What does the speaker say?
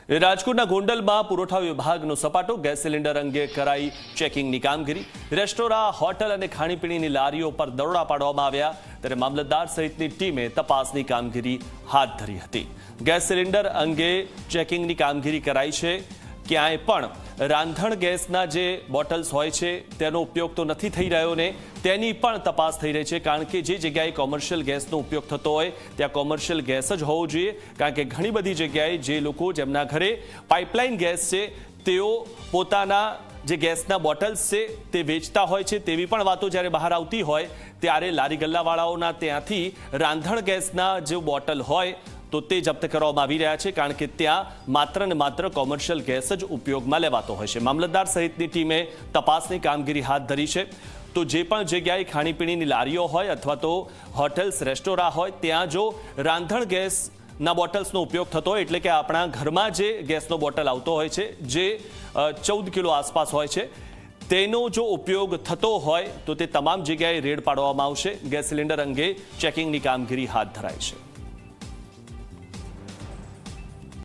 રાજકોટના ગોંડલમાં પુરવઠા વિભાગનો સપાટો ગેસ સિલિન્ડર અંગે કરાઈ ચેકિંગની કામગીરી। રેસ્ટોરાં, હોટલ અને ખાણીપીણીની લારીઓ પર દરોડા પાડવામાં આવ્યા, ત્યારે મામલતદાર સહિતની ટીમે તપાસની કામગીરી હાથ ધરી હતી। ગેસ સિલિન્ડર અંગે ચેકિંગની કામગીરી કરાઈ છે। ક્યાંય પણ રાંધણ ગેસના જે બોટલ્સ હોય છે તેનો ઉપયોગ તો નથી થઈ રહ્યો ને તેની પણ તપાસ થઈ રહી છે, કારણ કે જે જગ્યાએ કોમર્શિયલ ગેસનો ઉપયોગ થતો હોય ત્યાં કોમર્શિયલ ગેસ જ હોવો જોઈએ, કારણ કે ઘણી બધી જગ્યાએ જે લોકો જેમના ઘરે પાઇપલાઇન ગેસ છે તેઓ પોતાના જે ગેસના બોટલ્સ છે તે વેચતા હોય છે તેવી પણ વાતો જ્યારે બહાર આવતી હોય ત્યારે લારી ગલ્લાવાળાઓના ત્યાંથી રાંધણ ગેસના જે બોટલ હોય તો તે જપ્ત કરવામાં આવી રહ્યા છે, કારણ કે ત્યાં માત્ર ને માત્ર કોમર્શિયલ ગેસ જ ઉપયોગમાં લેવાતો હોય છે। મામલતદાર સહિતની ટીમે તપાસની કામગીરી હાથ ધરી છે। તો જે પણ જગ્યાએ ખાણીપીણીની લારીઓ હોય અથવા તો હોટેલ્સ, રેસ્ટોરાં હોય ત્યાં જો રાંધણ ગેસના બોટલ્સનો ઉપયોગ થતો હોય, એટલે કે આપણા ઘરમાં જે ગેસનો બોટલ આવતો હોય છે જે 14 કિલો આસપાસ હોય છે તેનો જો ઉપયોગ થતો હોય તો તે તમામ જગ્યાએ રેડ પાડવામાં આવશે। ગેસ સિલિન્ડર અંગે ચેકિંગની કામગીરી હાથ ધરાઈ છે।